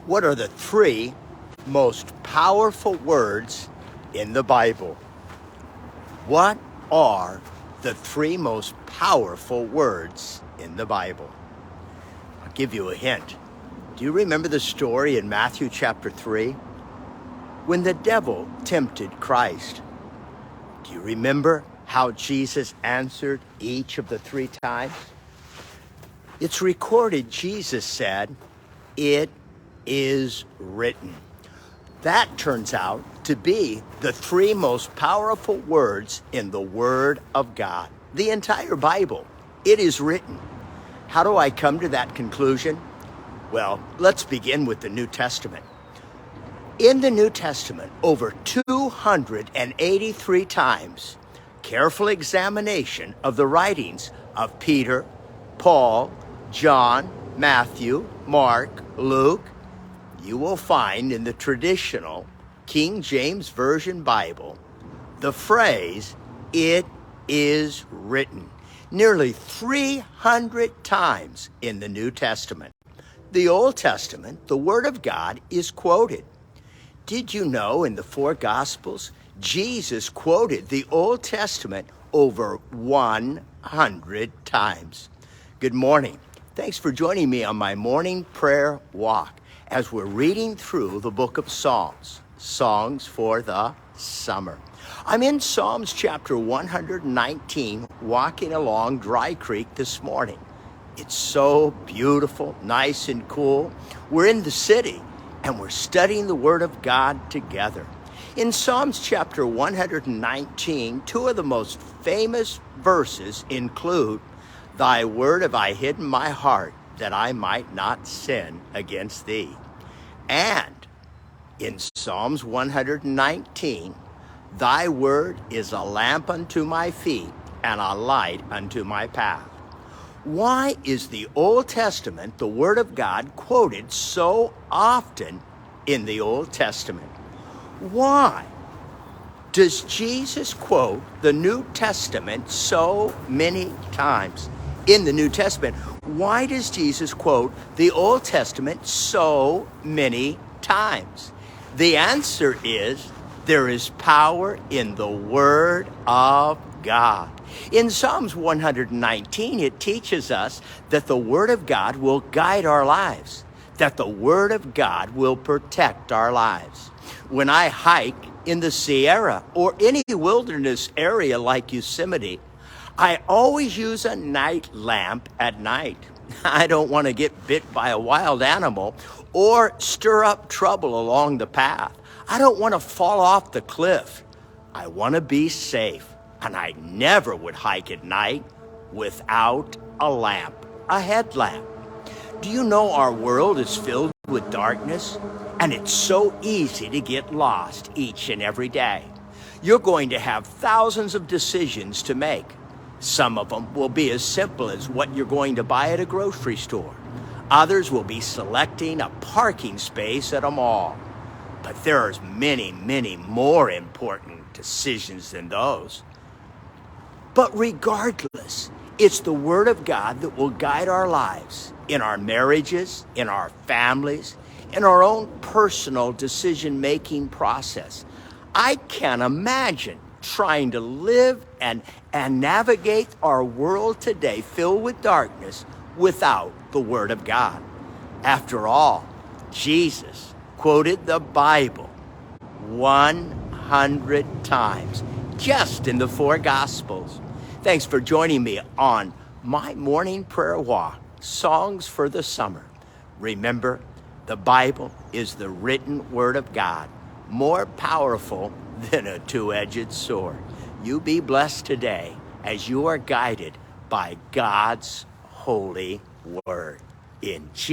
What are the three most powerful words in the Bible? What are the three most powerful words in the Bible? I'll give you a hint. Do you remember the story in Matthew chapter 3? When the devil tempted Christ, do you remember how Jesus answered each of the three times? It's recorded Jesus said, "It is written." That turns out to be the three most powerful words in the Word of God. The entire Bible, it is written. How do I come to that conclusion? Well, let's begin with the New Testament. In the New Testament, over 283 times, careful examination of the writings of Peter, Paul, John, Matthew, Mark, Luke, you will find in the traditional King James Version Bible the phrase, "It is written," nearly 300 times in the New Testament. The Old Testament, the Word of God, is quoted. Did you know in the four Gospels, Jesus quoted the Old Testament over 100 times? Good morning. Thanks for joining me on my morning prayer walk as we're reading through the book of Psalms, songs for the summer. I'm in Psalms chapter 119, walking along Dry Creek this morning. It's so beautiful, nice and cool. We're in the city and we're studying the Word of God together. In Psalms chapter 119, two of the most famous verses include, "Thy word have I hid in my heart, that I might not sin against thee." And in Psalms 119, "Thy word is a lamp unto my feet and a light unto my path." Why is the Old Testament, the Word of God, quoted so often in the Old Testament? Why does Jesus quote the New Testament so many times? In the New Testament, why does Jesus quote the Old Testament so many times? The answer is there is power in the Word of God. In Psalms 119, it teaches us that the Word of God will guide our lives, that the Word of God will protect our lives. When I hike in the Sierra or any wilderness area like Yosemite, I always use a night lamp at night. I don't want to get bit by a wild animal or stir up trouble along the path. I don't want to fall off the cliff. I want to be safe, and I never would hike at night without a lamp, a headlamp. Do you know our world is filled with darkness? And it's so easy to get lost each and every day. You're going to have thousands of decisions to make. Some of them will be as simple as what you're going to buy at a grocery store. Others will be selecting a parking space at a mall. But there are many, many more important decisions than those. But regardless, it's the Word of God that will guide our lives in our marriages, in our families, in our own personal decision-making process. I can't imagine trying to live and navigate our world today filled with darkness without the Word of God. After all, Jesus quoted the Bible 100 times just in the four Gospels. Thanks for joining me on my morning prayer walk, Songs for the Summer. Remember, the Bible is the written Word of God, more powerful than a two-edged sword. You be blessed today as you are guided by God's holy Word. In Jesus'